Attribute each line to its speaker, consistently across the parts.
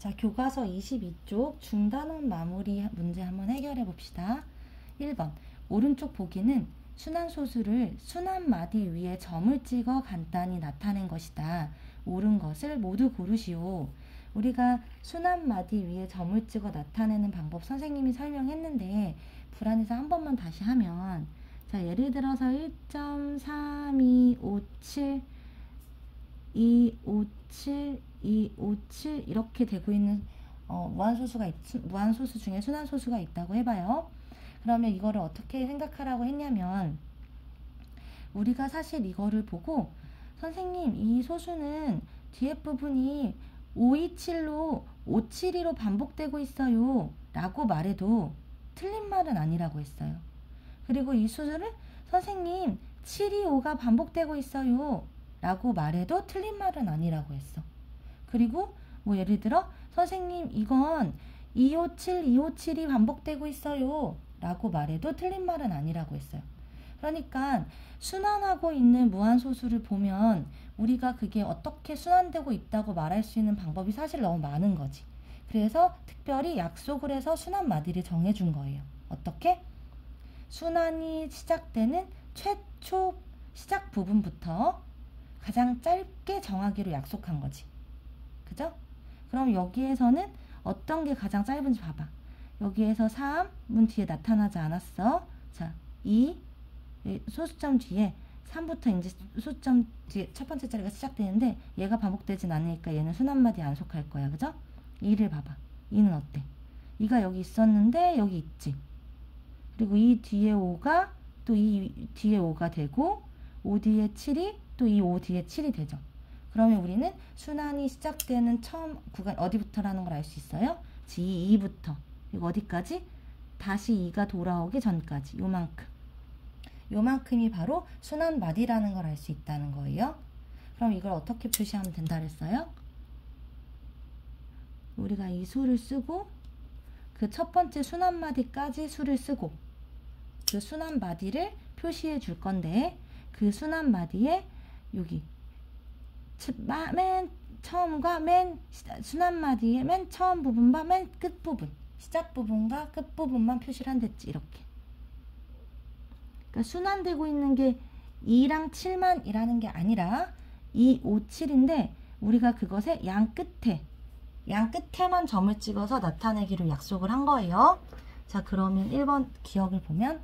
Speaker 1: 자, 교과서 22쪽 중단원 마무리 문제 한번 해결해 봅시다. 1번 오른쪽 보기는 순환소수를 순환마디 위에 점을 찍어 간단히 나타낸 것이다. 옳은 것을 모두 고르시오. 우리가 순환마디 위에 점을 찍어 나타내는 방법 선생님이 설명했는데 불안해서 한 번만 다시 하면, 자, 예를 들어서 1.3257 257 257 이렇게 되고 있는 무한소수 중에 순환소수가 있다고 해봐요. 그러면 이거를 어떻게 생각하라고 했냐면, 우리가 사실 이거를 보고 선생님 이 소수는 뒤에 부분이 527로 572로 반복되고 있어요 라고 말해도 틀린 말은 아니라고 했어요. 그리고 이 수를 선생님 725가 반복되고 있어요 라고 말해도 틀린 말은 아니라고 했어. 그리고 뭐 예를 들어 선생님 이건 257, 257이 반복되고 있어요 라고 말해도 틀린 말은 아니라고 했어요. 그러니까 순환하고 있는 무한소수를 보면 우리가 그게 어떻게 순환되고 있다고 말할 수 있는 방법이 사실 너무 많은 거지. 그래서 특별히 약속을 해서 순환마디를 정해준 거예요. 어떻게? 순환이 시작되는 최초 시작 부분부터 가장 짧게 정하기로 약속한 거지. 그죠? 그럼 여기에서는 어떤 게 가장 짧은지 봐봐. 여기에서 3문 뒤에 나타나지 않았어. 자, 2 소수점 뒤에 3부터 이제 소수점 뒤에 첫 번째 자리가 시작되는데 얘가 반복되진 않으니까 얘는 순환마디 안 속할 거야. 그죠? 2를 봐봐. 2는 어때? 2가 여기 있었는데 여기 있지. 그리고 2 뒤에 5가 또 2 뒤에 5가 되고 5 뒤에 7이 또 이 5 뒤에 7이 되죠. 그러면 우리는 순환이 시작되는 처음 구간 어디부터라는 걸 알 수 있어요? G2부터 이거 어디까지? 다시 2가 돌아오기 전까지 요만큼. 요만큼이 바로 순환마디라는 걸 알 수 있다는 거예요. 그럼 이걸 어떻게 표시하면 된다 그랬어요? 우리가 이 수를 쓰고 그 첫 번째 순환마디까지 수를 쓰고 그 순환마디를 표시해 줄 건데, 그 순환마디에 여기 맨 처음과 맨 순환마디의 맨 처음 부분과 맨 끝 부분, 시작 부분과 끝 부분만 표시를 한댔지. 이렇게. 그러니까 순환되고 있는 게 2랑 7만 이라는 게 아니라 2, 5, 7인데 우리가 그것의 양 끝에만 점을 찍어서 나타내기로 약속을 한 거예요. 자, 그러면 1번 기억을 보면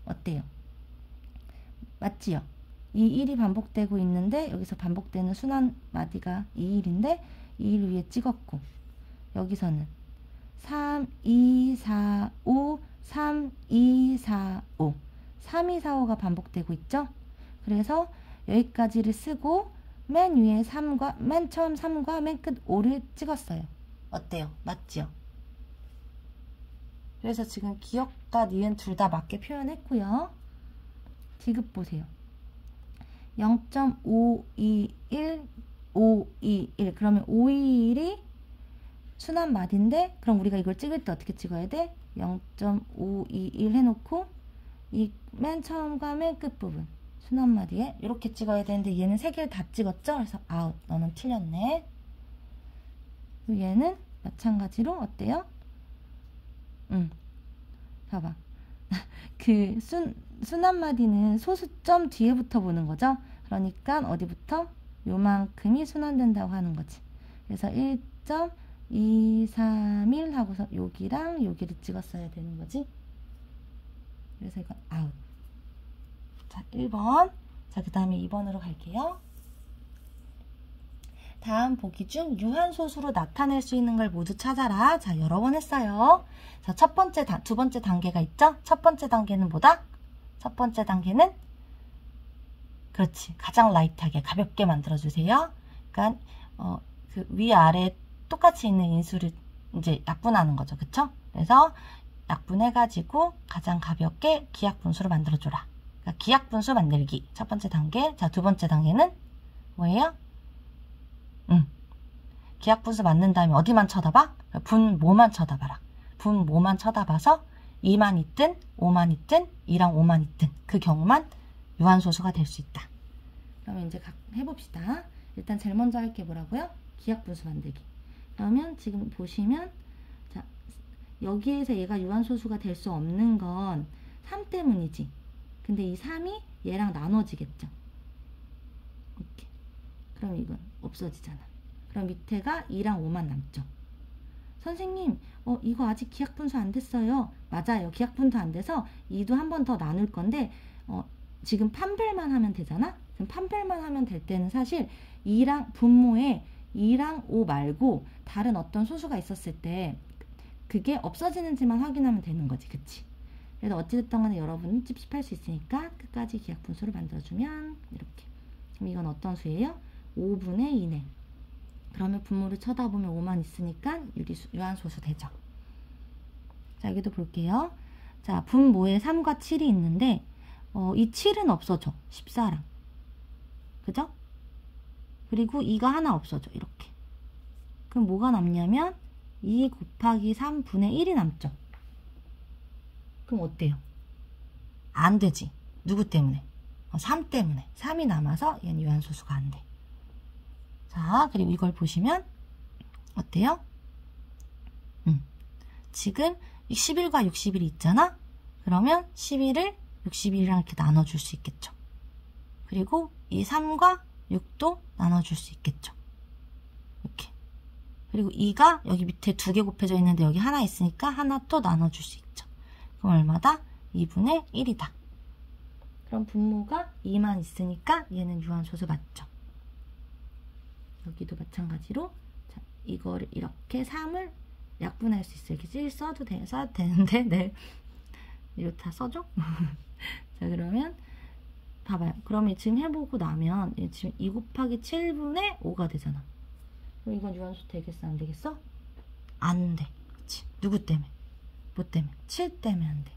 Speaker 1: 어때요? 맞지요? 이 1이 반복되고 있는데 여기서 반복되는 순환마디가 2일인데 2일 위에 찍었고, 여기서는 3, 2, 4, 5 3, 2, 4, 5 3, 2, 4, 5가 반복되고 있죠? 그래서 여기까지를 쓰고 맨 위에 3과 맨 처음 3과 맨 끝 5를 찍었어요. 어때요? 맞죠? 그래서 지금 기억과 니은 둘 다 맞게 표현했고요. 디귿 보세요. 0.521 521 그러면 521이 순환마디인데, 그럼 우리가 이걸 찍을 때 어떻게 찍어야 돼? 0.521 해놓고 이 맨 처음과 맨 끝 부분 순환마디에 이렇게 찍어야 되는데 얘는 3개를 다 찍었죠? 그래서 아웃, 너는 틀렸네. 얘는 마찬가지로 어때요? 봐봐. 그 순환마디는 소수점 뒤에부터 보는 거죠. 그러니까 어디부터? 요만큼이 순환된다고 하는 거지. 그래서 1.231 하고서 여기랑 여기를 찍었어야 되는 거지. 그래서 이건 아웃. 자, 1번. 자, 그 다음에 2번으로 갈게요. 다음 보기 중 유한소수로 나타낼 수 있는 걸 모두 찾아라. 자, 여러 번 했어요. 자, 두 번째 단계가 있죠? 첫 번째 단계는 뭐다? 첫 번째 단계는 그렇지. 가장 라이트하게 가볍게 만들어주세요. 그러니까 그 위아래 똑같이 있는 인수를 이제 약분하는 거죠. 그쵸? 그래서 약분해가지고 가장 가볍게 기약분수로 만들어줘라. 그러니까 기약분수 만들기. 첫 번째 단계. 자, 두 번째 단계는 뭐예요? 기약분수 만든 다음에 어디만 쳐다봐? 분모만 쳐다봐라. 분모만 쳐다봐서 2만 있든 5만 있든 2랑 5만 있든 그 경우만 유한소수가 될 수 있다. 그러면 이제 해봅시다. 일단 제일 먼저 할 게 뭐라고요? 기약분수 만들기. 그러면 지금 보시면 자, 여기에서 얘가 유한소수가 될 수 없는 건 3 때문이지. 근데 이 3이 얘랑 나눠지겠죠. 이렇게. 그럼 이건 없어지잖아. 그럼 밑에가 2랑 5만 남죠. 선생님, 이거 아직 기하분수 안 됐어요. 맞아요. 기하분수 안 돼서 2도 한 번 더 나눌 건데 지금 판별만 하면 되잖아. 그럼 판별만 하면 될 때는 사실 2랑 분모에 2랑 5 말고 다른 어떤 소수가 있었을 때 그게 없어지는지만 확인하면 되는 거지. 그치? 그래서 어찌됐든 간에 여러분은 찝찝할 수 있으니까 끝까지 기하분수를 만들어주면 이렇게. 그럼 이건 어떤 수예요? 5분의 2네. 그러면 분모를 쳐다보면 5만 있으니까 유한소수 되죠. 자, 여기도 볼게요. 자, 분모에 3과 7이 있는데 이 7은 없어져. 14랑. 그죠? 그리고 2가 하나 없어져. 이렇게. 그럼 뭐가 남냐면 2 곱하기 3분의 1이 남죠. 그럼 어때요? 안 되지. 누구 때문에? 3 때문에. 3이 남아서 얘는 유한소수가 안 돼. 자, 그리고 이걸 보시면 어때요? 지금 11과 61이 있잖아? 그러면 11을 61이랑 이렇게 나눠줄 수 있겠죠. 그리고 이 3과 6도 나눠줄 수 있겠죠. 이렇게. 그리고 2가 여기 밑에 2개 곱해져 있는데 여기 하나 있으니까 하나 또 나눠줄 수 있죠. 그럼 얼마다? 2분의 1이다. 그럼 분모가 2만 있으니까 얘는 유한소수 맞죠. 여기도 마찬가지로 자, 이거를 이렇게 3을 약분할 수 있어요. 이렇게 1 써도 되는데 네. 이거 다 써줘? 자, 그러면 봐봐요. 그러면 지금 해보고 나면 지금 2 곱하기 7분의 5가 되잖아. 그럼 이건 유한소수 되겠어? 안 되겠어? 안 돼. 그치? 누구 때문에? 뭐 때문에? 7 때문에 안 돼.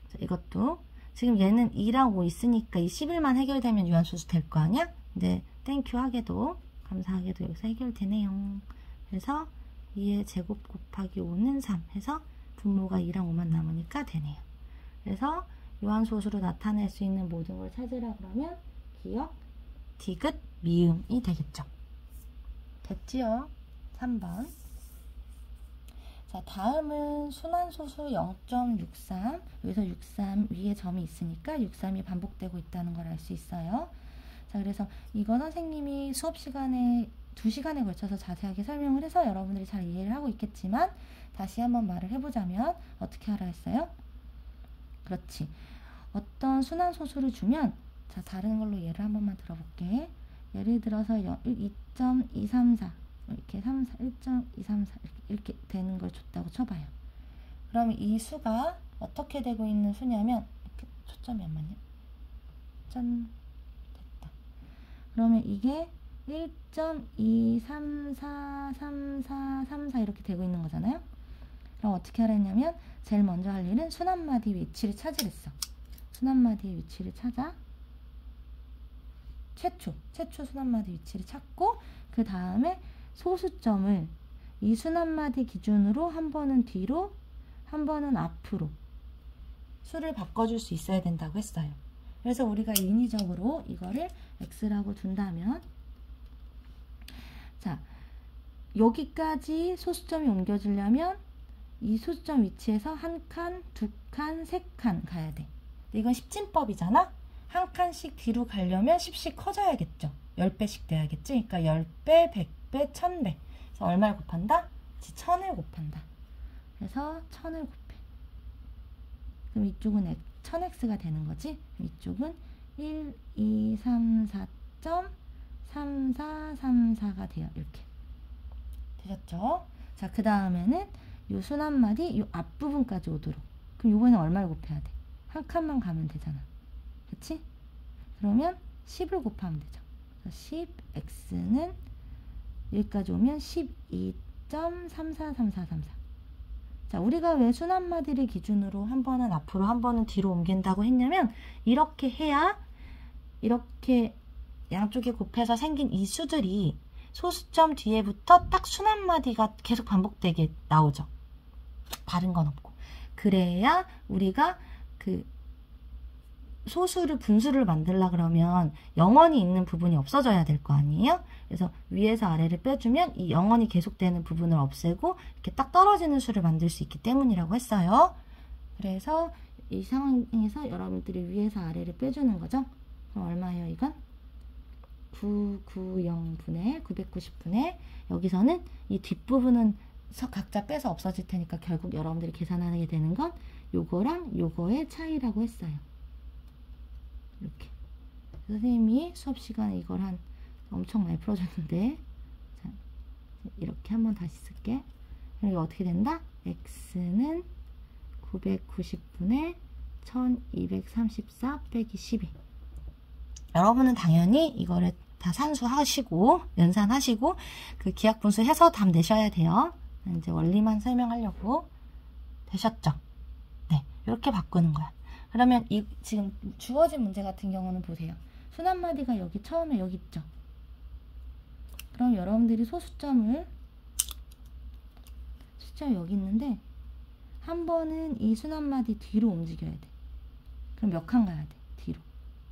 Speaker 1: 자, 이것도 지금 얘는 2랑 5 있으니까 이 11만 해결되면 유한소수 될 거 아니야? 근데 땡큐 하게도 감사하게도 여기서 해결되네요. 그래서 2의 제곱 곱하기 5는 3 해서 분모가 2랑 5만 남으니까 되네요. 그래서 유한소수로 나타낼 수 있는 모든 걸 찾으라 그러면 기역, 디귿, 미음이 되겠죠. 됐지요? 3번. 자, 다음은 순환소수 0.63. 여기서 63 위에 점이 있으니까 63이 반복되고 있다는 걸 알 수 있어요. 자, 그래서 이거 선생님이 수업 시간에 2시간에 걸쳐서 자세하게 설명을 해서 여러분들이 잘 이해를 하고 있겠지만 다시 한번 말을 해보자면 어떻게 하라 했어요? 그렇지. 어떤 순환소수를 주면 자, 다른 걸로 예를 한 번만 들어볼게. 예를 들어서 2.234 이렇게 1.234 이렇게 되는 걸 줬다고 쳐봐요. 그러면 이 수가 어떻게 되고 있는 수냐면 이렇게 초점이 안 맞냐? 짠. 됐다. 그러면 이게 1.2343434 이렇게 되고 있는 거잖아요. 그럼 어떻게 하라 했냐면 제일 먼저 할 일은 순환마디 위치를 찾으랬어. 순환마디의 위치를 찾아 최초 순환마디 위치를 찾고 그 다음에 소수점을 이 순환마디 기준으로 한 번은 뒤로 한 번은 앞으로 수를 바꿔줄 수 있어야 된다고 했어요. 그래서 우리가 인위적으로 이거를 x라고 둔다면 자, 여기까지 소수점이 옮겨지려면 이 소수점 위치에서 한 칸, 두 칸, 세 칸 가야 돼. 이건 10진법이잖아? 한 칸씩 뒤로 가려면 10씩 커져야겠죠. 10배씩 돼야겠지? 그러니까 10배, 100배, 1000배. 그래서 얼마를 곱한다? 1000을 곱한다. 그래서 1000을 곱해. 그럼 이쪽은 1000x가 되는 거지? 그럼 이쪽은 1, 2, 3, 4.3434가 돼요. 이렇게. 되셨죠? 자, 그 다음에는 요 순환마디 요 앞부분까지 오도록. 그럼 요거는 얼마를 곱해야 돼? 한 칸만 가면 되잖아. 그치? 그러면 10을 곱하면 되죠. 10x는 여기까지 오면 12.343434. 자, 우리가 왜 순환마디를 기준으로 한 번은 앞으로 한 번은 뒤로 옮긴다고 했냐면 이렇게 해야 이렇게 양쪽에 곱해서 생긴 이 수들이 소수점 뒤에부터 딱 순환마디가 계속 반복되게 나오죠. 다른 건 없고. 그래야 우리가 그 소수를 분수를 만들려 그러면 영원히 있는 부분이 없어져야 될 거 아니에요? 그래서 위에서 아래를 빼주면 이 영원히 계속되는 부분을 없애고 이렇게 딱 떨어지는 수를 만들 수 있기 때문이라고 했어요. 그래서 이 상황에서 여러분들이 위에서 아래를 빼주는 거죠. 그럼 얼마예요, 이건? 990분의 990분의 여기서는 이 뒷부분은 각자 빼서 없어질 테니까 결국 여러분들이 계산하게 되는 건 요거랑 요거의 차이라고 했어요. 이렇게. 선생님이 수업 시간에 이걸 엄청 많이 풀어줬는데, 자, 이렇게 한번 다시 쓸게. 여기 어떻게 된다? x는 990분의 1234 빼기 12. 여러분은 당연히 이거를 다 산수하시고 연산하시고 그 기하분수 해서 답 내셔야 돼요. 이제 원리만 설명하려고. 되셨죠? 네, 이렇게 바꾸는 거야. 그러면 지금 주어진 문제 같은 경우는 보세요. 순한마디가 여기 처음에 여기 있죠? 그럼 여러분들이 소수점이 여기 있는데 한 번은 이 순한마디 뒤로 움직여야 돼. 그럼 몇 칸 가야 돼? 뒤로.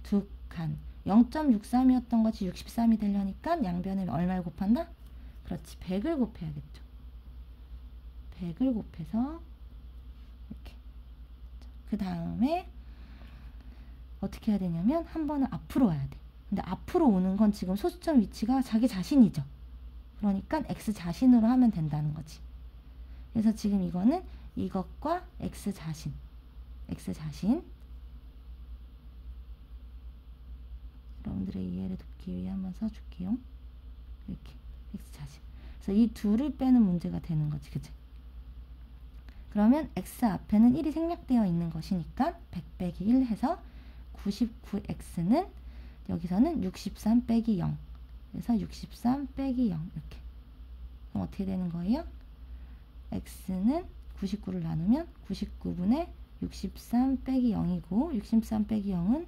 Speaker 1: 2칸. 0.63이었던 것이 63이 되려니까 양변에 얼마를 곱한다? 그렇지. 100을 곱해야겠죠. 100을 곱해서 이렇게. 그 다음에 어떻게 해야 되냐면 한 번은 앞으로 와야 돼. 근데 앞으로 오는 건 지금 소수점 위치가 자기 자신이죠. 그러니까 x 자신으로 하면 된다는 거지. 그래서 지금 이거는 이것과 x 자신 여러분들의 이해를 돕기 위해 한번 써줄게요. 이렇게 x 자신. 그래서 이 둘을 빼는 문제가 되는 거지, 그치? 그러면 x 앞에는 1이 생략되어 있는 것이니까 100 빼기 1 해서 99x는 여기서는 63 빼기 0. 그래서 63 빼기 0 이렇게. 그럼 어떻게 되는 거예요? x는 99를 나누면 99분의 63 빼기 0이고 63 빼기 0은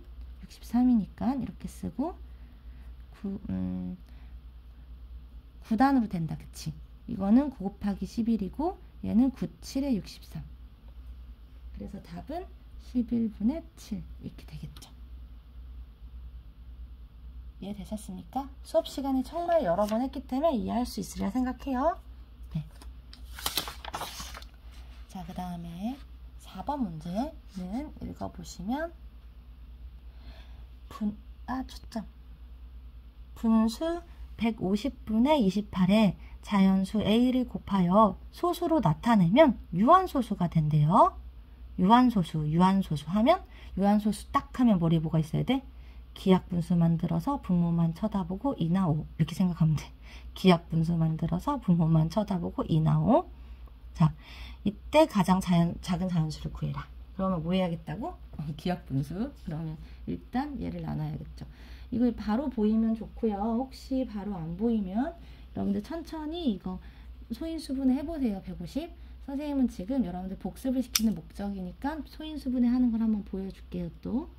Speaker 1: 63이니까 이렇게 쓰고 9단으로 된다. 그치? 이거는 9 곱하기 11이고 얘는 97에 63. 그래서 답은 11분의 7 이렇게 되겠죠. 이해되셨습니까? 수업 시간에 정말 여러 번 했기 때문에 이해할 수 있으리라 생각해요. 네. 자, 그 다음에 4번 문제는 읽어보시면 초점. 분수 150분의 28에 자연수 a를 곱하여 소수로 나타내면 유한소수가 된대요. 유한소수 하면 유한소수 딱 하면 머리에 뭐가 있어야 돼? 기하분수 만들어서 분모만 쳐다보고 2나 5 이렇게 생각하면 돼. 기하분수 만들어서 분모만 쳐다보고 2나 5. 자, 이때 가장 작은 자연수를 구해라. 그러면 뭐 해야겠다고? 기하분수. 그러면 일단 얘를 나눠야겠죠. 이걸 바로 보이면 좋고요. 혹시 바로 안 보이면 여러분들 천천히 이거 소인수분해 해보세요. 150. 선생님은 지금 여러분들 복습을 시키는 목적이니까 소인수분해 하는 걸 한번 보여줄게요. 또.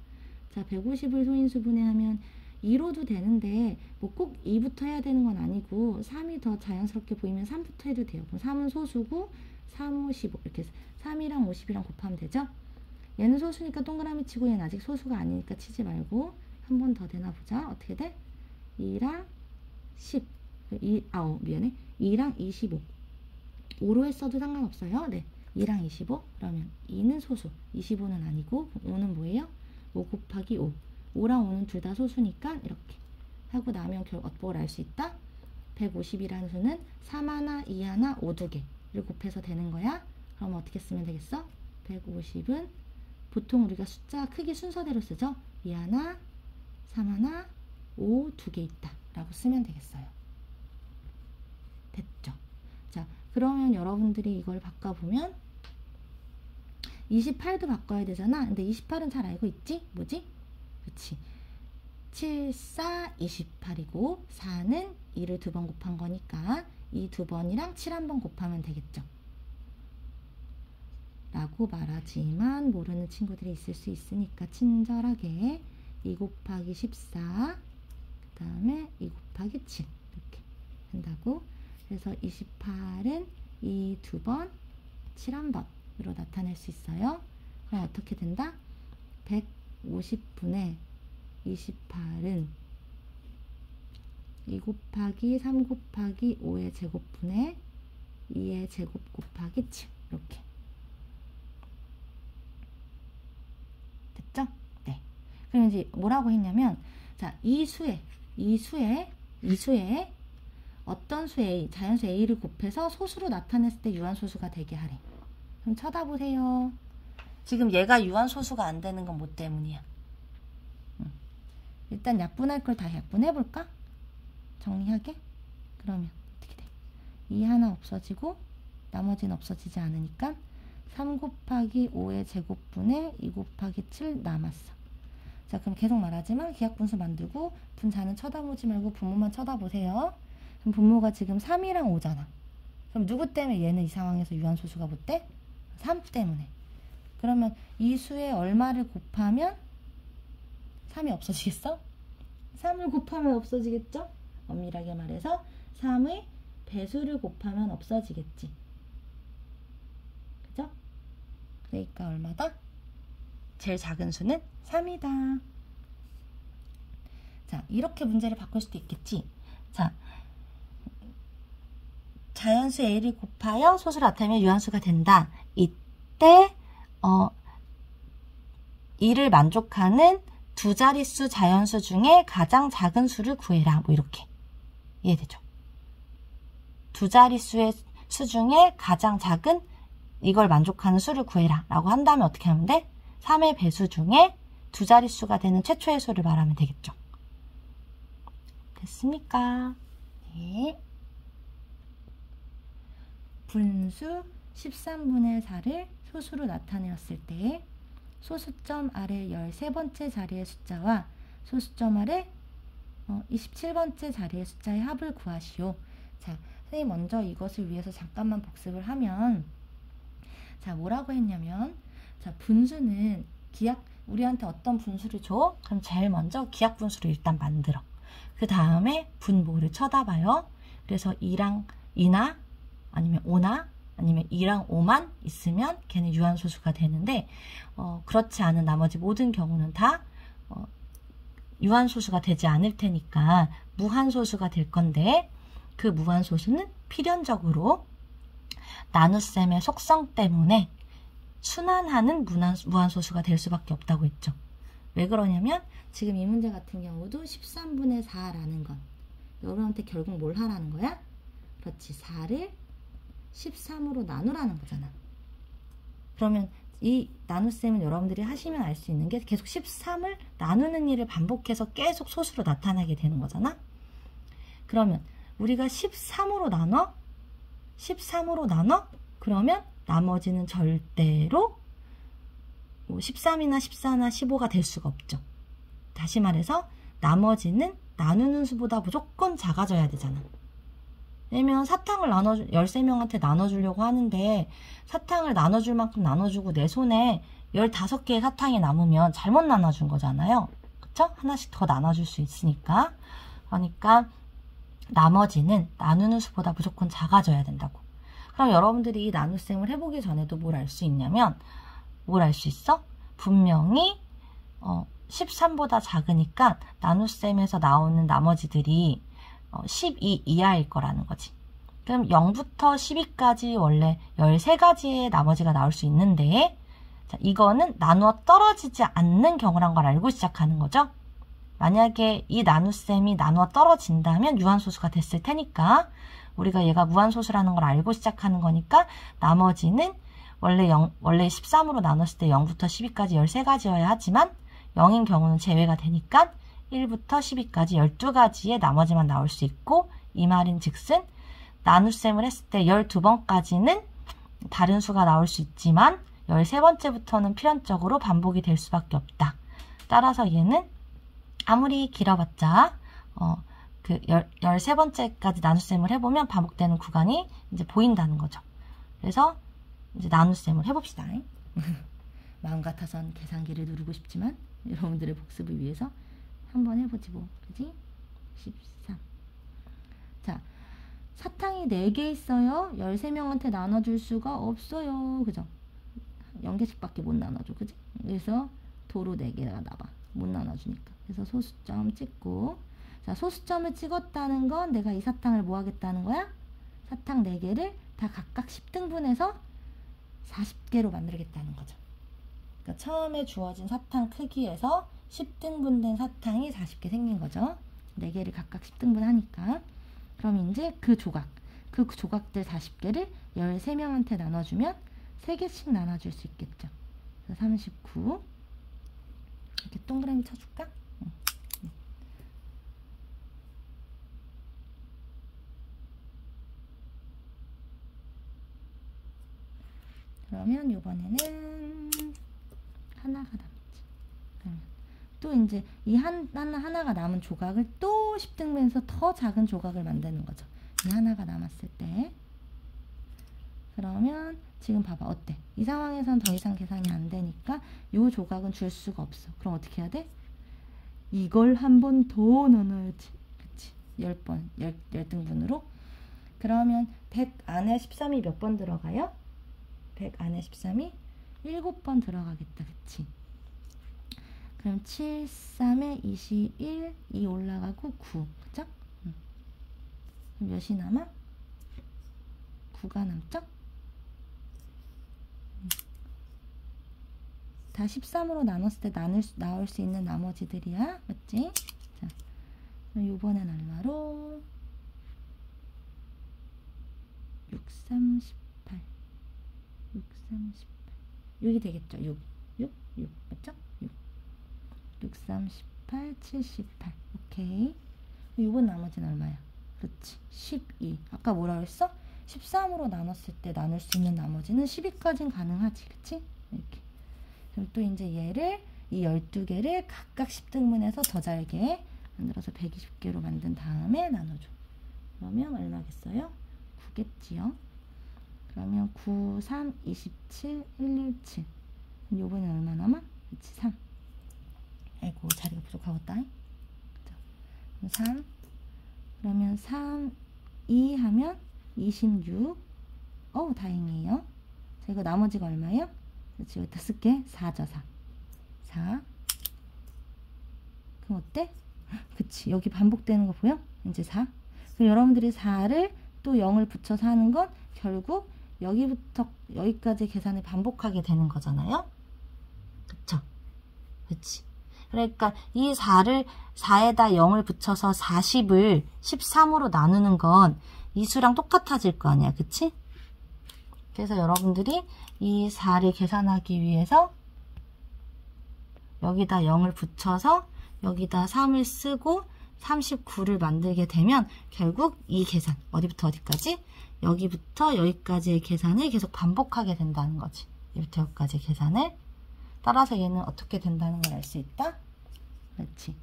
Speaker 1: 자, 150을 소인수분해 하면 2로도 되는데 뭐 꼭 2부터 해야 되는 건 아니고 3이 더 자연스럽게 보이면 3부터 해도 돼요. 그럼 3은 소수고 3, 5, 15 이렇게 3이랑 50이랑 곱하면 되죠. 얘는 소수니까 동그라미 치고 얘는 아직 소수가 아니니까 치지 말고 한 번 더 되나 보자. 어떻게 돼? 2랑 10 미안해. 2랑 25 5로 했어도 상관없어요. 네, 2랑 25 그러면 2는 소수 25는 아니고 5는 뭐예요? 5 곱하기 5 5랑 5는 둘 다 소수니까 이렇게 하고 나면 결국 뭘 알 수 있다? 150이라는 수는 3 하나, 2 하나, 5 두 개를 곱해서 되는 거야. 그럼 어떻게 쓰면 되겠어? 150은 보통 우리가 숫자 크기 순서대로 쓰죠. 2 하나, 3 하나, 5 두 개 있다 라고 쓰면 되겠어요. 됐죠? 자, 그러면 여러분들이 이걸 바꿔보면 28도 바꿔야 되잖아. 근데 28은 잘 알고 있지? 뭐지? 그치? 7, 4, 28이고 4는 2를 2번 곱한 거니까 이 2번이랑 7 한 번 곱하면 되겠죠. 라고 말하지만 모르는 친구들이 있을 수 있으니까 친절하게 2 곱하기 14 그 다음에 2 곱하기 7 이렇게 된다고. 그래서 28은 2 2번 7 1번으로 나타낼 수 있어요. 그럼 어떻게 된다? 50분의 28은 2 곱하기 3 곱하기 5의 제곱분의 2의 제곱 곱하기 7 이렇게 됐죠? 네. 그럼 이제 뭐라고 했냐면 자, 이 수에 어떤 수 A, 자연수 A를 곱해서 소수로 나타냈을 때 유한소수가 되게 하래. 그럼 쳐다보세요. 지금 얘가 유한소수가 안 되는 건 뭐 때문이야? 일단 약분할 걸 다 약분해볼까? 정리하게? 그러면 어떻게 돼? 2 하나 없어지고 나머지는 없어지지 않으니까 3 곱하기 5의 제곱분의 2 곱하기 7 남았어. 자, 그럼 계속 말하지만 기하분수 만들고 분자는 쳐다보지 말고 분모만 쳐다보세요. 그럼 분모가 지금 3이랑 5잖아. 그럼 누구 때문에 얘는 이 상황에서 유한소수가 못 돼? 3 때문에. 그러면 이 수에 얼마를 곱하면 3이 없어지겠어? 3을 곱하면 없어지겠죠? 엄밀하게 말해서 3의 배수를 곱하면 없어지겠지. 그죠? 그러니까 얼마다? 제일 작은 수는 3이다. 자, 이렇게 문제를 바꿀 수도 있겠지. 자, 자연수 A를 곱하여 소수를 나타내면 유한수가 된다. 이때 이를 만족하는 두 자릿수 자연수 중에 가장 작은 수를 구해라. 뭐 이렇게 이해되죠? 두 자릿수의 수 중에 가장 작은 이걸 만족하는 수를 구해라 라고 한다면 어떻게 하면 돼? 3의 배수 중에 두 자릿수가 되는 최초의 수를 말하면 되겠죠. 됐습니까? 네. 분수 13분의 4를 소수로 나타내었을 때 소수점 아래 13번째 자리의 숫자와 소수점 아래 27번째 자리의 숫자의 합을 구하시오. 자, 선생님 먼저 이것을 위해서 잠깐만 복습을 하면 자, 뭐라고 했냐면 자, 분수는 우리한테 어떤 분수를 줘? 그럼 제일 먼저 기하 분수를 일단 만들어. 그 다음에 분모를 쳐다봐요. 그래서 2랑 2나 아니면 5나 아니면 2랑 5만 있으면 걔는 유한소수가 되는데 그렇지 않은 나머지 모든 경우는 다 유한소수가 되지 않을 테니까 무한소수가 될 건데 그 무한소수는 필연적으로 나눗셈의 속성 때문에 순환하는 무한소수가 될 수밖에 없다고 했죠. 왜 그러냐면 지금 이 문제 같은 경우도 13분의 4라는 건 여러분한테 결국 뭘 하라는 거야? 그렇지, 4를 13으로 나누라는 거잖아. 그러면 이 나눗셈은 여러분들이 하시면 알 수 있는 게 계속 13을 나누는 일을 반복해서 계속 소수로 나타나게 되는 거잖아. 그러면 우리가 13으로 나눠? 13으로 나눠? 그러면 나머지는 절대로 13이나 14나 15가 될 수가 없죠. 다시 말해서 나머지는 나누는 수보다 무조건 작아져야 되잖아. 왜냐면 사탕을 13명한테 나눠주려고 하는데 사탕을 나눠줄 만큼 나눠주고 내 손에 15개의 사탕이 남으면 잘못 나눠준 거잖아요. 그쵸? 하나씩 더 나눠줄 수 있으니까. 그러니까 나머지는 나누는 수보다 무조건 작아져야 된다고. 그럼 여러분들이 이 나눗셈을 해보기 전에도 뭘 알 수 있냐면 뭘 알 수 있어? 분명히 13보다 작으니까 나눗셈에서 나오는 나머지들이 12 이하일 거라는 거지. 그럼 0부터 12까지 원래 13가지의 나머지가 나올 수 있는데 자, 이거는 나누어 떨어지지 않는 경우란 걸 알고 시작하는 거죠. 만약에 이 나눗셈이 나누어 떨어진다면 유한소수가 됐을 테니까 우리가 얘가 무한소수라는 걸 알고 시작하는 거니까 나머지는 원래 13으로 나눴을 때 0부터 12까지 13가지여야 하지만 0인 경우는 제외가 되니까 1부터 12까지 12가지의 나머지만 나올 수 있고 이 말인 즉슨 나눗셈을 했을 때 12번까지는 다른 수가 나올 수 있지만 13번째부터는 필연적으로 반복이 될 수밖에 없다. 따라서 얘는 아무리 길어봤자 그 13번째까지 나눗셈을 해보면 반복되는 구간이 이제 보인다는 거죠. 그래서 이제 나눗셈을 해봅시다. 마음 같아선 계산기를 누르고 싶지만 여러분들의 복습을 위해서 한번 해보지 뭐. 그지? 13. 자, 사탕이 4개 있어요. 13명한테 나눠줄 수가 없어요. 그죠? 0개씩밖에 못 나눠줘. 그지? 그래서 도로 4개가 나와. 못 나눠주니까. 그래서 소수점 찍고, 자, 소수점을 찍었다는 건 내가 이 사탕을 뭐 하겠다는 거야? 사탕 4개를 다 각각 10등분해서 40개로 만들겠다는 거죠. 그러니까 처음에 주어진 사탕 크기에서 10등분된 사탕이 40개 생긴 거죠. 4개를 각각 10등분 하니까. 그럼 이제 그 조각들 40개를 13명한테 나눠주면 3개씩 나눠줄 수 있겠죠. 그래서 39. 이렇게 동그라미 쳐줄까? 응. 그러면 이번에는 하나가 남지. 그러면 또 이제 이 하나가 남은 조각을 또 10등분해서 더 작은 조각을 만드는 거죠. 이 하나가 남았을 때. 그러면 지금 봐봐. 어때? 이 상황에선 더 이상 계산이 안 되니까 이 조각은 줄 수가 없어. 그럼 어떻게 해야 돼? 이걸 한 번 더 나눠야지. 그치? 10번, 10등분으로. 그러면 100 안에 13이 몇 번 들어가요? 100 안에 13이 7번 들어가겠다. 그치? 그럼 7, 3에 21, 2 올라가고 9. 그죠? 그럼 몇이 남아? 9가 남죠? 다 13으로 나눴을 때 나올 수 있는 나머지들이야. 맞지? 자, 그럼 요번엔 얼마로? 6, 3, 18. 6, 3, 18. 6이 되겠죠? 6. 6? 6. 맞죠? 6. 6, 3, 18, 78. 오케이. 요번 나머지는 얼마야? 그렇지. 12. 아까 뭐라 그랬어? 13으로 나눴을 때 나눌 수 있는 나머지는 12까지는 가능하지. 그치? 이렇게. 그럼 또 이제 얘를, 이 12개를 각각 10등분해서 더 잘게 만들어서 120개로 만든 다음에 나눠줘. 그러면 얼마겠어요? 9겠지요? 그러면 9, 3, 27, 117. 그럼 요번에 얼마 남아? 그치, 3. 아이고, 자리가 부족하겠다. 그럼 3. 그러면 3, 2 하면 26. 어우, 다행이에요. 자, 이거 나머지가 얼마예요? 그렇지, 여기다 쓸게. 4죠, 4. 4. 그럼 어때? 그치, 여기 반복되는 거 보여? 이제 4. 그럼 여러분들이 4를 또 0을 붙여서 하는 건 결국 여기부터 여기까지 계산을 반복하게 되는 거잖아요. 그쵸? 그치. 그러니까 이 4에다 0을 붙여서 40을 13으로 나누는 건 이 수랑 똑같아질 거 아니야. 그치? 그래서 여러분들이 이 4를 계산하기 위해서 여기다 0을 붙여서 여기다 3을 쓰고 39를 만들게 되면 결국 이 계산, 어디부터 어디까지? 여기부터 여기까지의 계산을 계속 반복하게 된다는 거지. 여기부터 여기까지의 계산을. 따라서 얘는 어떻게 된다는 걸 알 수 있다? 그렇지.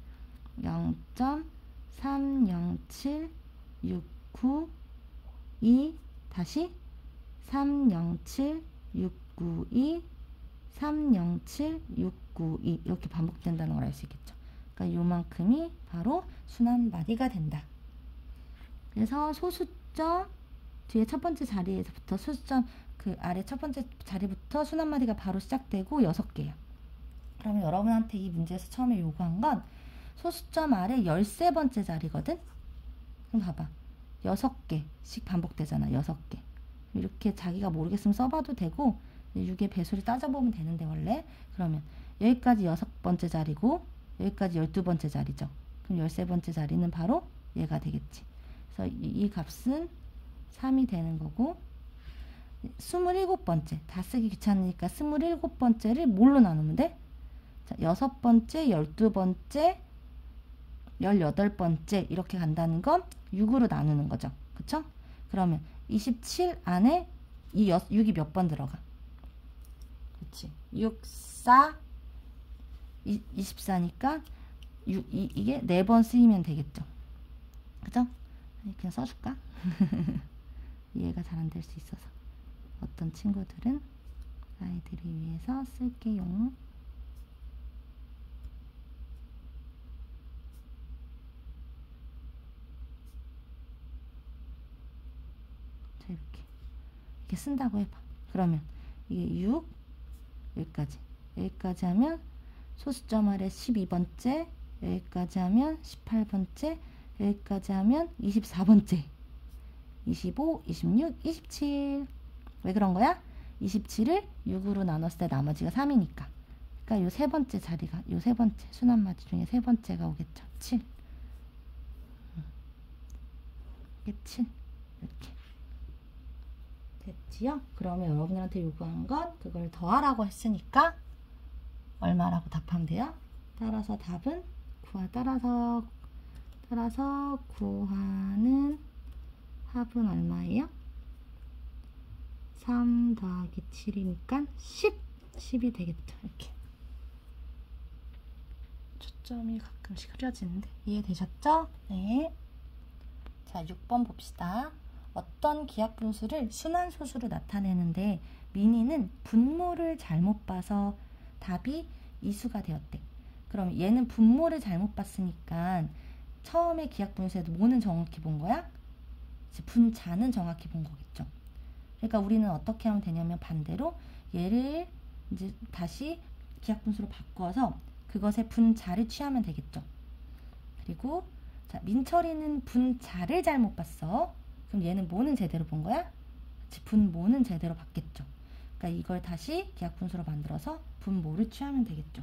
Speaker 1: 0.30769 2 다시 307692 307692 이렇게 반복된다는 걸 알 수 있겠죠. 그러니까 요만큼이 바로 순환마디가 된다. 그래서 소수점 뒤에 첫 번째 자리에서부터 소수점 그 아래 첫 번째 자리부터 순환마디가 바로 시작되고 6개예요. 그러면 여러분한테 이 문제에서 처음에 요구한 건 소수점 아래 13번째 자리거든? 그럼 봐봐. 6개씩 반복되잖아. 6개. 이렇게 자기가 모르겠으면 써봐도 되고 6의 배수를 따져보면 되는데 원래. 그러면 여기까지 6번째 자리고 여기까지 12번째 자리죠. 그럼 13번째 자리는 바로 얘가 되겠지. 그래서 이 값은 3이 되는 거고 27번째. 다 쓰기 귀찮으니까 27번째를 뭘로 나누면 돼? 자, 6번째, 12번째, 18번째 이렇게 간다는 건 6으로 나누는 거죠. 그쵸? 그러면 27 안에 이 6이 몇 번 들어가? 그치? 6, 4, 24니까 이게 4번 쓰이면 되겠죠. 그죠? 그냥 써줄까? 이해가 잘 안 될 수 있어서. 어떤 친구들은 아이들을 위해서 쓸게요. 이렇게 쓴다고 해봐. 그러면 이게 6 여기까지 하면 소수점 아래 12번째, 여기까지 하면 18번째, 여기까지 하면 24번째, 25, 26, 27. 왜 그런 거야? 27을 6으로 나눴을 때 나머지가 3이니까. 그러니까 요 세 번째 자리가, 요 세 번째 순환마디 중에 세 번째가 오겠죠. 7. 이게 7. 이렇게. 됐지요? 그러면 여러분들한테 요구한 건 그걸 더하라고 했으니까 얼마라고 답하면 돼요? 따라서 답은 따라서 구하는 합은 얼마예요? 3 더하기 7이니까 10이 되겠죠. 이렇게 초점이 가끔씩 흐려지는데 이해되셨죠? 네. 자, 6번 봅시다. 어떤 기하분수를 순환소수로 나타내는데 민희는 분모를 잘못 봐서 답이 이수가 되었대. 그럼 얘는 분모를 잘못 봤으니까 처음에 기하분수에도 뭐는 정확히 본 거야? 분자는 정확히 본 거겠죠. 그러니까 우리는 어떻게 하면 되냐면 반대로 얘를 이제 다시 기하분수로 바꿔서 그것의 분자를 취하면 되겠죠. 그리고 자, 민철이는 분자를 잘못 봤어. 그럼 얘는 뭐는 제대로 본 거야? 분모는 제대로 봤겠죠. 그러니까 이걸 다시 기하분수로 만들어서 분모를 취하면 되겠죠.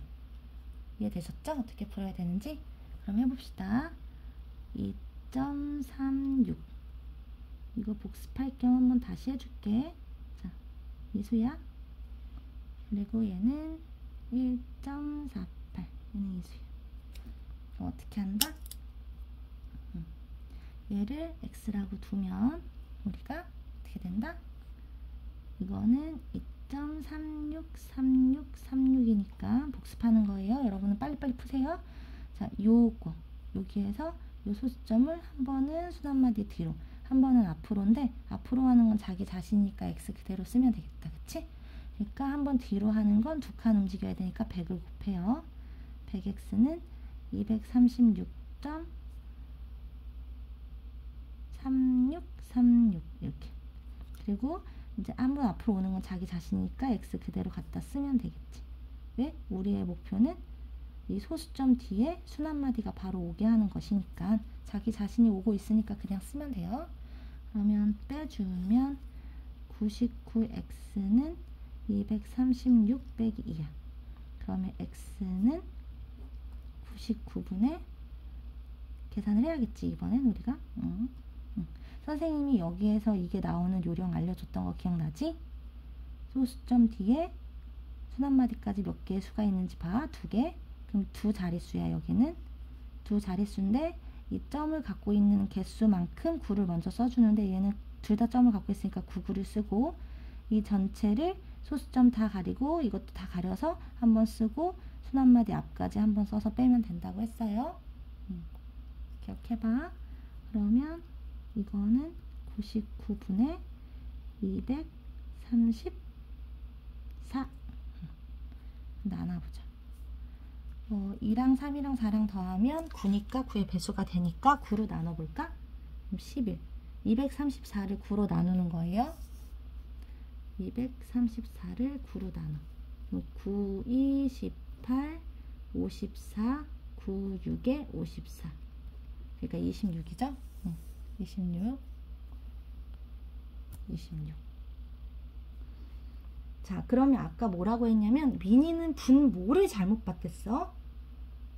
Speaker 1: 이해되셨죠? 어떻게 풀어야 되는지? 그럼 해봅시다. 2.36 이거 복습할 겸 한번 다시 해줄게. 자, 이수야. 그리고 얘는 1.48 얘는 이수야. 그럼 어떻게 한다? 얘를 x라고 두면 우리가 어떻게 된다? 이거는 2.363636이니까 복습하는 거예요. 여러분은 빨리빨리 푸세요. 자, 요거 여기에서 요 소수점을 한 번은 순환마디 뒤로 한 번은 앞으로인데 앞으로 하는 건 자기 자신이니까 x 그대로 쓰면 되겠다. 그치? 그러니까 한 번 뒤로 하는 건 두 칸 움직여야 되니까 100을 곱해요. 100x는 236.3636 이렇게. 그리고 이제 한 번 앞으로 오는 건 자기 자신이니까 x 그대로 갖다 쓰면 되겠지. 왜? 우리의 목표는 이 소수점 뒤에 순환마디가 바로 오게 하는 것이니까 자기 자신이 오고 있으니까 그냥 쓰면 돼요. 그러면 빼주면 99x는 236 빼기 2야. 그러면 x는 99분의 계산을 해야겠지. 이번엔 우리가 선생님이 여기에서 이게 나오는 요령 알려줬던 거 기억나지? 소수점 뒤에 순환마디까지 몇 개의 수가 있는지 봐. 2개. 그럼 두 자릿수야. 여기는 두 자릿수인데 이 점을 갖고 있는 개수만큼 9를 먼저 써주는데 얘는 둘 다 점을 갖고 있으니까 99를 쓰고 이 전체를 소수점 다 가리고 이것도 다 가려서 한번 쓰고 순환마디 앞까지 한번 써서 빼면 된다고 했어요. 기억해봐. 그러면 이거는 99분의 234 나눠보자. 2랑 3이랑 4랑 더하면 9니까 9의 배수가 되니까 9로 나눠볼까? 그럼 11 234를 9로 나누는 거예요. 234를 9로 나눠 9, 2, 18 54 9, 6에 54 그러니까 26이죠? 26 자, 그러면 아까 뭐라고 했냐면 민희는 분모를 잘못 봤댔어.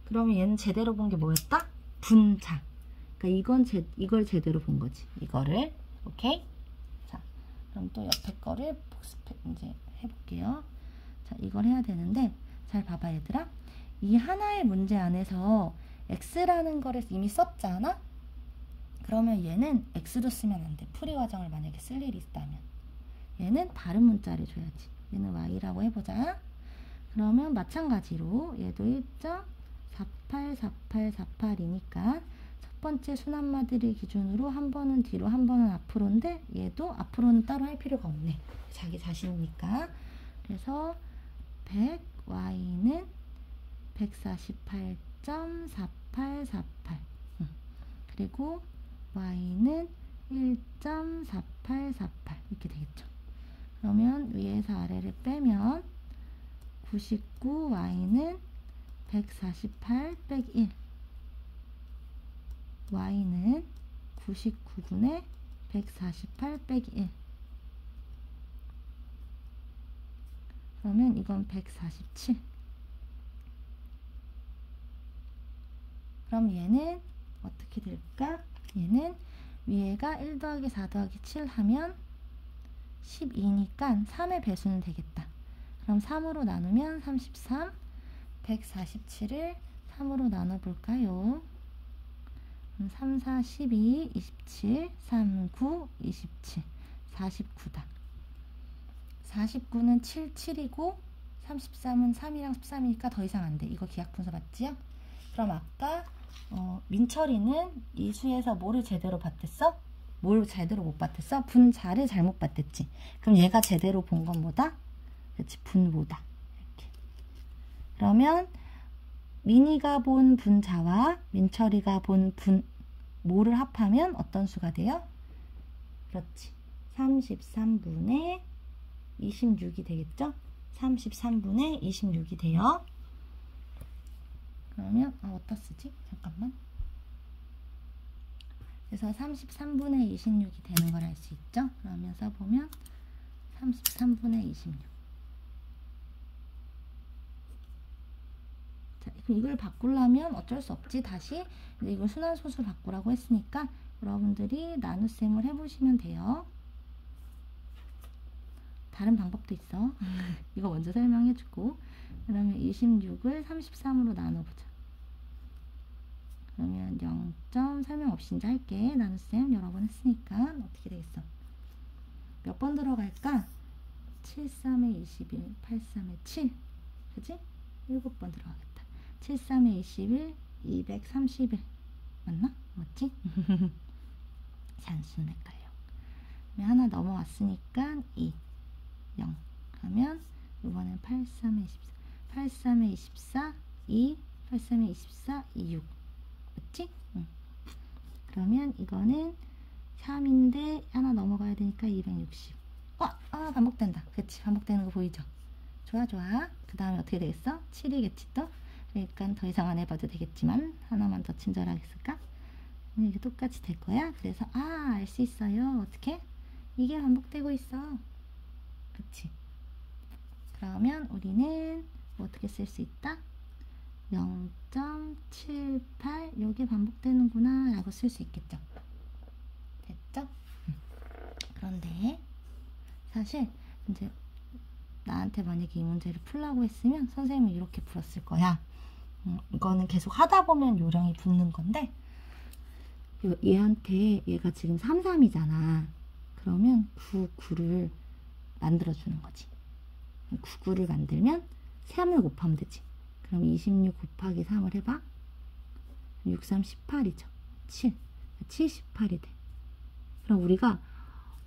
Speaker 1: 그러면 얘는 제대로 본 게 뭐였다? 분자. 그러니까 이걸 제대로 본 거지. 이거를. 오케이? 자, 그럼 또 옆에 거를 이제 해볼게요. 자, 이걸 해야 되는데 잘 봐봐 얘들아. 이 하나의 문제 안에서 x라는 거를 이미 썼잖아? 그러면 얘는 x로 쓰면 안 돼. 풀이 과정을 만약에 쓸 일이 있다면. 얘는 다른 문자를 줘야지. 얘는 y라고 해보자. 그러면 마찬가지로 얘도 1.484848이니까 첫 번째 순환마디를 기준으로 한 번은 뒤로 한 번은 앞으로인데 얘도 앞으로는 따로 할 필요가 없네. 자기 자신이니까. 그래서 100 y는 148.4848 그리고 y는 1.4848 이렇게 되겠죠. 그러면 위에서 아래를 빼면 99y는 148 빼기 1. y는 99분의 148 빼기 1. 그러면 이건 147. 그럼 얘는 어떻게 될까? 얘는 위에가 1 더하기 4 더하기 7 하면 12니까 3의 배수는 되겠다. 그럼 3으로 나누면 33, 147을 3으로 나눠볼까요? 3, 4, 12, 27, 3, 9, 27, 49다. 49는 7, 7이고 33은 3이랑 13이니까 더 이상 안 돼. 이거 기하분수 맞지요? 그럼 아까 민철이는 이 수에서 뭐를 제대로 봤댔어? 뭘 제대로 못 봤댔어? 분자를 잘못 봤댔지. 그럼 얘가 제대로 본 건 뭐다? 그렇지, 분모다. 이렇게. 그러면 민이가 본 분자와 민철이가 본 분모를 합하면 어떤 수가 돼요? 그렇지. 33분의 26이 되겠죠? 33분의 26이 돼요. 그러면 어디다 쓰지? 잠깐만. 그래서 33분의 26이 되는 걸 알 수 있죠? 그러면 써보면 33분의 26. 자, 그럼 이걸 바꾸려면 어쩔 수 없지. 다시 이걸 순환소수 바꾸라고 했으니까 여러분들이 나눗셈을 해보시면 돼요. 다른 방법도 있어. 이거 먼저 설명해주고. 그러면 26을 33으로 나눠보자. 그러면 0점 설명 없이 이제 할게. 나눗셈 여러 번 했으니까 어떻게 되겠어? 몇 번 들어갈까? 7, 3에 21, 8, 3에 7. 그지? 7번 들어가겠다. 7, 3에 21, 231. 맞나? 맞지? 잔수는 헷갈려. 그러면 하나 넘어왔으니까 2, 0. 그러면 이번엔 8, 3에 24. 8, 3에 24, 2, 8, 3에 24, 2, 6. 맞지? 응. 그러면 이거는 3인데 하나 넘어가야 되니까 260. 반복된다. 그치? 반복되는 거 보이죠? 좋아, 좋아. 그 다음에 어떻게 되겠어? 7이겠지 또? 그러니까 더 이상 안 해봐도 되겠지만 하나만 더 친절하겠을까? 이게 똑같이 될 거야. 그래서 알 수 있어요. 어떻게? 이게 반복되고 있어. 그치? 그러면 우리는 어떻게 쓸 수 있다? 0.78 요게 반복되는구나 라고 쓸 수 있겠죠. 됐죠? 그런데 사실 이제 나한테 만약에 이 문제를 풀라고 했으면 선생님이 이렇게 풀었을 거야. 이거는 계속 하다 보면 요령이 붙는 건데 얘한테 얘가 지금 3, 3이잖아. 그러면 9, 9를 만들어주는 거지. 9, 9를 만들면 3을 곱하면 되지. 그럼 26 곱하기 3을 해봐. 6, 3, 18이죠. 7, 78이 돼. 그럼 우리가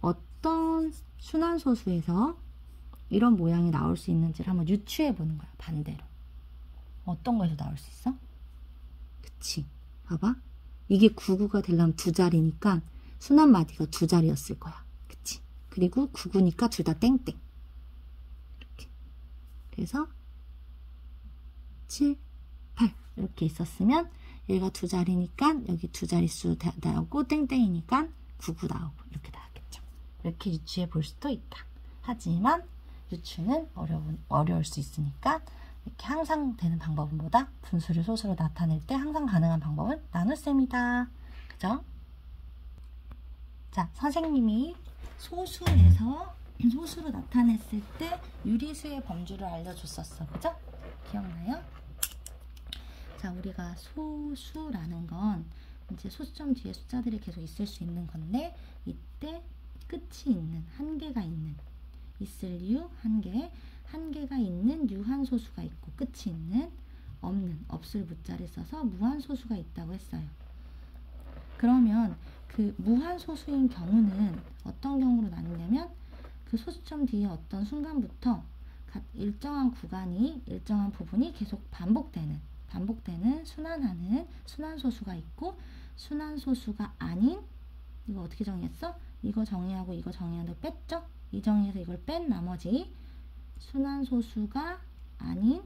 Speaker 1: 어떤 순환소수에서 이런 모양이 나올 수 있는지를 한번 유추해 보는 거야. 반대로. 어떤 거에서 나올 수 있어? 그치. 봐봐. 이게 99가 되려면 두 자리니까 순환 마디가 두 자리였을 거야. 그치. 그리고 99니까 둘 다 땡땡. 이렇게. 그래서 7, 8 이렇게 있었으면 얘가 두 자리니까 여기 두 자릿수 나오고 땡땡이니까 99 나오고 이렇게 나왔겠죠. 이렇게 유추해 볼 수도 있다. 하지만 유추는 어려울 수 있으니까 이렇게 항상 되는 방법은 뭐다? 분수를 소수로 나타낼 때 항상 가능한 방법은 나눗셈이다. 그죠? 자, 선생님이 소수에서 소수로 나타냈을 때 유리수의 범주를 알려줬었어. 그죠? 기억나요? 자, 우리가 소수라는 건 이제 소수점 뒤에 숫자들이 계속 있을 수 있는 건데 이때 끝이 있는, 한계가 있는, 있을 유 한개, 한계가 있는 유한소수가 있고 끝이 있는, 없는, 없을 무자를 써서 무한소수가 있다고 했어요. 그러면 그 무한소수인 경우는 어떤 경우로 나누냐면 그 소수점 뒤에 어떤 순간부터 일정한 구간이, 일정한 부분이 계속 반복되는 순환하는 순환소수가 있고, 순환소수가 아닌, 이거 어떻게 정의했어? 이거 정의하고 이거 정의하고 뺐죠? 이 정의에서 이걸 뺀 나머지 순환소수가 아닌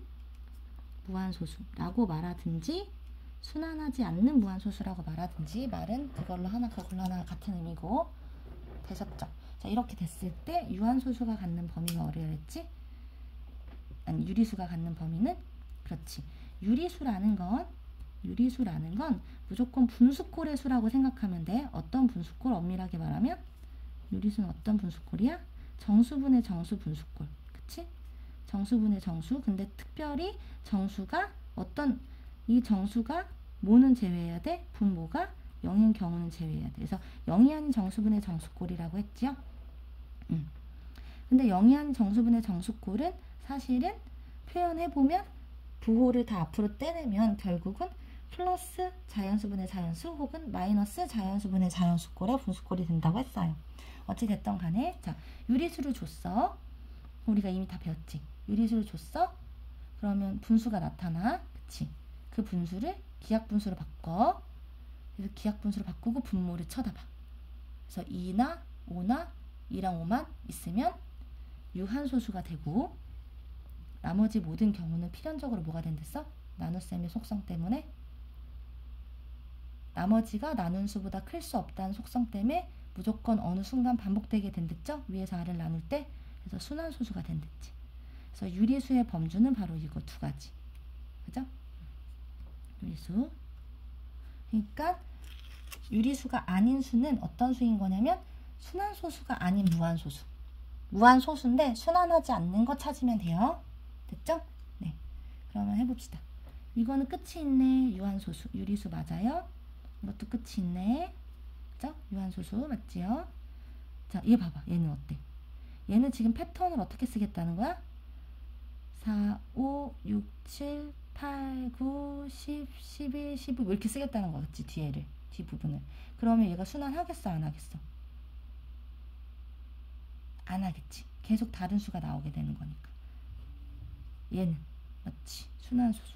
Speaker 1: 무한소수라고 말하든지 순환하지 않는 무한소수라고 말하든지 말은 그걸로 하나 그걸로 하나 같은 의미고 되셨죠? 자, 이렇게 됐을 때 유한소수가 갖는 범위가 어디였지? 아니, 유리수가 갖는 범위는? 그렇지. 유리수라는 건 무조건 분수꼴의 수라고 생각하면 돼. 어떤 분수꼴? 엄밀하게 말하면 유리수는 어떤 분수꼴이야? 정수분의 정수 분수꼴. 그치? 정수분의 정수. 근데 특별히 정수가 이 정수가 뭐는 제외해야 돼? 분모가 0인 경우는 제외해야 돼. 그래서 0이 아닌 정수분의 정수꼴이라고 했지요. 근데 0이 아닌 정수분의 정수꼴은 사실은 표현해보면 부호를 다 앞으로 떼내면 결국은 플러스 자연수분의 자연수 혹은 마이너스 자연수분의 자연수꼴의 분수꼴이 된다고 했어요. 어찌됐든 간에 자, 유리수를 줬어. 우리가 이미 다 배웠지. 유리수를 줬어. 그러면 분수가 나타나. 그치? 그 분수를 기하분수로 바꿔. 그래서 기하분수로 바꾸고 분모를 쳐다봐. 그래서 2나 5나 2랑 5만 있으면 유한소수가 되고 나머지 모든 경우는 필연적으로 뭐가 된댔어? 나눗셈의 속성 때문에 나머지가 나눈 수보다 클 수 없다는 속성 때문에 무조건 어느 순간 반복되게 된댔죠? 위에서 아래를 나눌 때. 그래서 순환소수가 된댔지. 그래서 유리수의 범주는 바로 이거 두 가지. 그죠? 유리수. 그러니까 유리수가 아닌 수는 어떤 수인 거냐면 순환소수가 아닌 무한소수. 무한소수인데 순환하지 않는 거 찾으면 돼요. 됐죠? 네. 그러면 해봅시다. 이거는 끝이 있네. 유한소수. 유리수 맞아요? 이것도 끝이 있네. 그죠? 유한소수 맞지요? 자, 얘 봐봐. 얘는 어때? 얘는 지금 패턴을 어떻게 쓰겠다는 거야? 4, 5, 6, 7, 8, 9, 10, 11, 15 이렇게 쓰겠다는 거겠지. 뒤에를. 뒷부분을. 그러면 얘가 순환하겠어? 안 하겠어? 안 하겠지. 계속 다른 수가 나오게 되는 거니까. 얘는 맞지? 순환소수.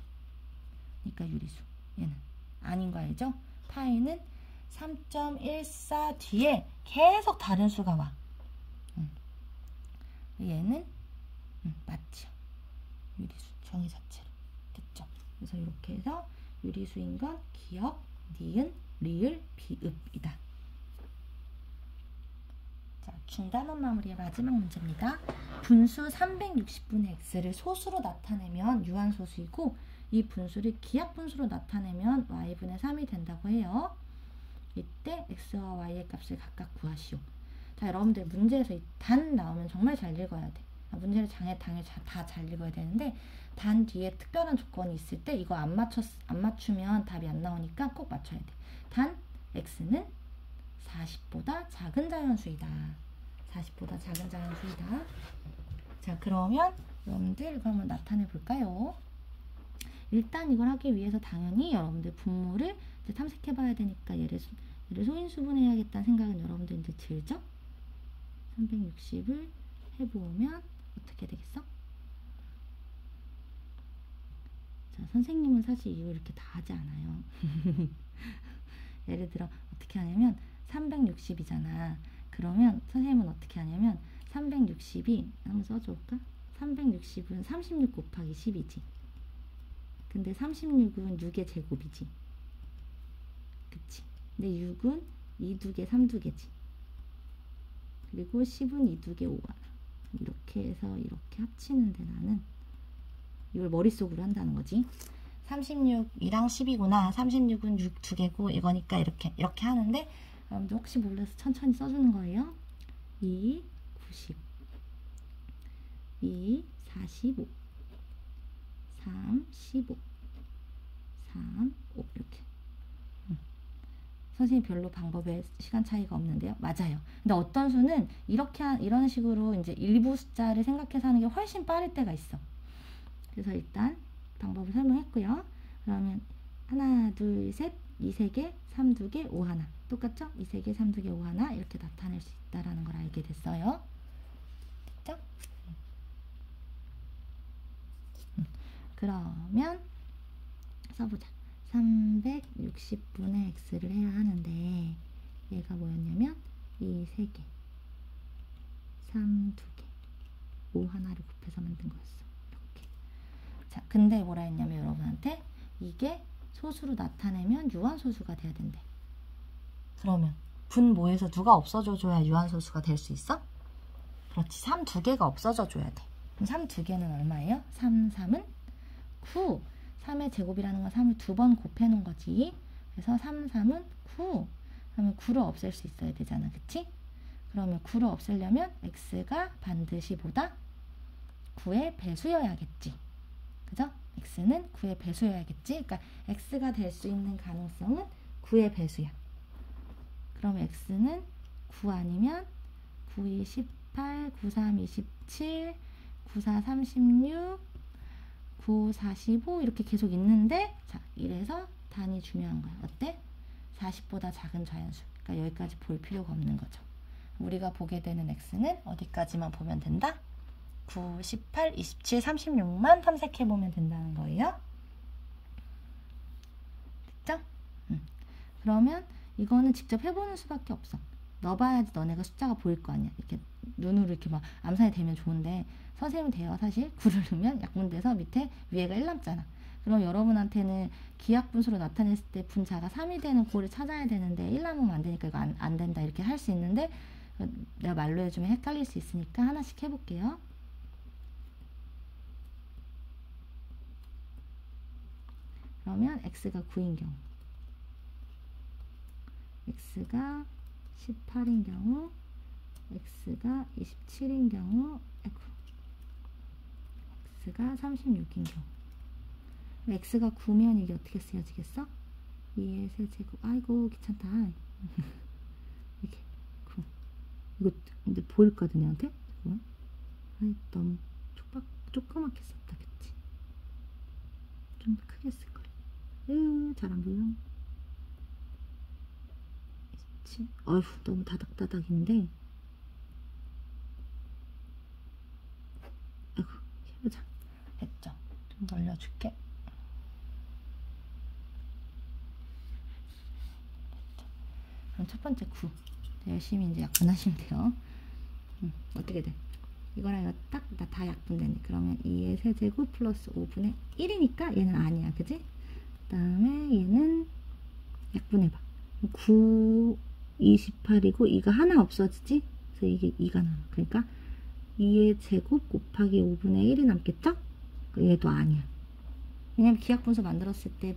Speaker 1: 그러니까 유리수. 얘는 아닌 거 알죠? 파이는 3.14 뒤에 계속 다른 수가 와. 얘는 맞죠? 유리수 정의 자체로. 됐죠? 그래서 이렇게 해서 유리수인 건 기역, 니은, 리을, 비읍이다. 자, 중단원 마무리의 마지막 문제입니다. 분수 360분의 x를 소수로 나타내면 유한소수이고 이 분수를 기하분수로 나타내면 y분의 3이 된다고 해요. 이때 x와 y의 값을 각각 구하시오. 자, 여러분들 문제에서 이 단 나오면 정말 잘 읽어야 돼. 문제를 당연히 다 잘 읽어야 되는데 단 뒤에 특별한 조건이 있을 때 이거 안 맞추면 답이 안 나오니까 꼭 맞춰야 돼. 단 x는 40보다 작은 자연수이다. 40보다 작은 자연수이다. 자, 그러면 여러분들 이걸 한번 나타내 볼까요? 일단 이걸 하기 위해서 당연히 여러분들 분모를 이제 탐색해 봐야 되니까 얘를 소인수분해야겠다는 생각은 여러분들 이제 들죠? 360을 해보면 어떻게 되겠어? 자, 선생님은 사실 이거 이렇게 다 하지 않아요. 예를 들어 어떻게 하냐면 360이잖아. 그러면 선생님은 어떻게 하냐면 360이 한번 써줄까? 360은 36 곱하기 10이지. 근데 36은 6의 제곱이지. 그치? 근데 6은 2, 2개, 3, 2개지. 그리고 10은 2, 2개, 5 하나. 이렇게 해서 이렇게 합치는데 나는 이걸 머릿속으로 한다는 거지. 36이랑 10이구나. 36은 6 2개고 이거니까 이렇게 하는데 여러분들 혹시 몰라서 천천히 써주는 거예요. 2, 90 2, 45 3, 15 3, 5 이렇게. 선생님 별로 방법에 시간 차이가 없는데요. 맞아요. 근데 어떤 수는 이런 식으로 이제 일부 숫자를 생각해서 하는 게 훨씬 빠를 때가 있어. 그래서 일단 방법을 설명했고요. 그러면 하나, 둘, 셋, 2, 3개, 3, 2개, 5 하나. 똑같죠? 2, 3개, 3, 2개, 5 하나 이렇게 나타낼 수 있다는 걸 알게 됐어요. 됐죠? 그러면 써보자. 360분의 x를 해야 하는데 얘가 뭐였냐면 2, 3개 3, 2개 5 하나를 곱해서 만든 거였어. 이렇게. 자, 근데 뭐라 했냐면 여러분한테 이게 소수로 나타내면 유한소수가 돼야 된대. 그러면 분모에서 누가 없어져 줘야 유한소수가 될 수 있어? 그렇지. 3 두 개가 없어져 줘야 돼. 그럼 3 두 개는 얼마예요? 3, 3은 9. 3의 제곱이라는 건 3을 2번 곱해놓은 거지. 그래서 3, 3은 9. 그러면 9를 없앨 수 있어야 되잖아. 그치? 그러면 9를 없애려면 x가 반드시 보다 9의 배수여야겠지. 그죠? x는 9의 배수여야겠지. 그러니까 x가 될 수 있는 가능성은 9의 배수야. 그럼 x는 9 아니면 9, 2, 18, 9, 3, 27, 9, 4, 36, 9, 45 이렇게 계속 있는데 자, 이래서 단위 중요한 거야. 어때? 40보다 작은 자연수. 그러니까 여기까지 볼 필요가 없는 거죠. 우리가 보게 되는 x는 어디까지만 보면 된다? 9, 18, 27, 36만 탐색해보면 된다는 거예요. 됐죠? 그러면 이거는 직접 해보는 수밖에 없어. 넣어봐야지 너네가 숫자가 보일 거 아니야. 이렇게 눈으로 이렇게 막 암산이 되면 좋은데 선생님이 돼요. 사실 9를 넣으면 약분돼서 밑에 위에가 1 남잖아. 그럼 여러분한테는 기하분수로 나타냈을 때 분자가 3이 되는 꼴을 찾아야 되는데 1 남으면 안 되니까 이거 안 된다 이렇게 할 수 있는데 내가 말로 해주면 헷갈릴 수 있으니까 하나씩 해볼게요. 그러면 x가 9인 경우 x가 18인 경우 x가 27인 경우 x가 36인 경우 x가 9면 이게 어떻게 쓰여지겠어? 2의 세제곱 아이고 귀찮다 이렇게 9 이거 근데 보일까 너네한테? 잠깐만 아이 너무 조그맣게 썼다 그치? 좀 크게 쓸걸 잘 안 보여 어휴 너무 다닥다닥인데 아이고 해보자 됐죠? 좀 늘려줄게 됐죠? 그럼 첫 번째 9 열심히 이제 약분하시면 돼요 어떻게 돼? 이거랑 이거 딱 다 약분되네 그러면 2의 세제곱 플러스 5분의 1이니까 얘는 아니야 그지? 그 다음에 얘는 약분해봐 9 28이고 2가 하나 없어지지? 그래서 이게 2가 남아. 그러니까 2의 제곱 곱하기 5분의 1이 남겠죠? 얘도 아니야. 왜냐면 기하분수 만들었을 때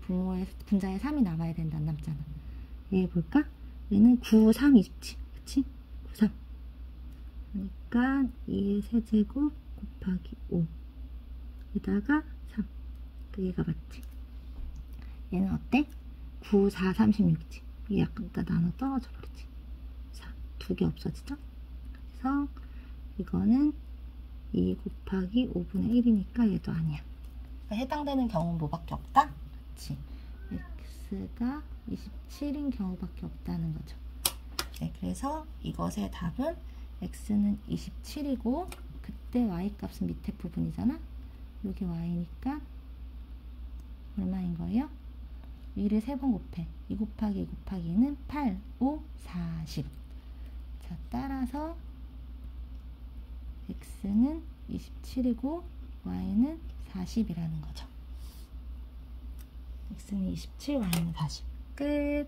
Speaker 1: 분자에 3이 남아야 된다. 안 남잖아. 얘 볼까? 얘는 9, 3, 27. 그치? 9, 3. 그러니까 2의 세제곱 곱하기 5. 여기다가 3. 그 얘가 맞지? 얘는 어때? 9, 4, 36이지. 이게 약간 나눠 떨어져 버리지. 4. 두 개 없어지죠? 그래서 이거는 2 곱하기 5분의 1이니까 얘도 아니야. 해당되는 경우는 뭐밖에 없다? 그렇지. x가 27인 경우밖에 없다는 거죠. 네, 그래서 이것의 답은 x는 27이고 그때 y 값은 밑에 부분이잖아. 여기 y니까 얼마인 거예요? 2를 3번 곱해. 2 곱하기 2 곱하기 2는 8, 5, 40. 자, 따라서 x는 27이고 y는 40이라는 거죠. x는 27, y는 40. 끝.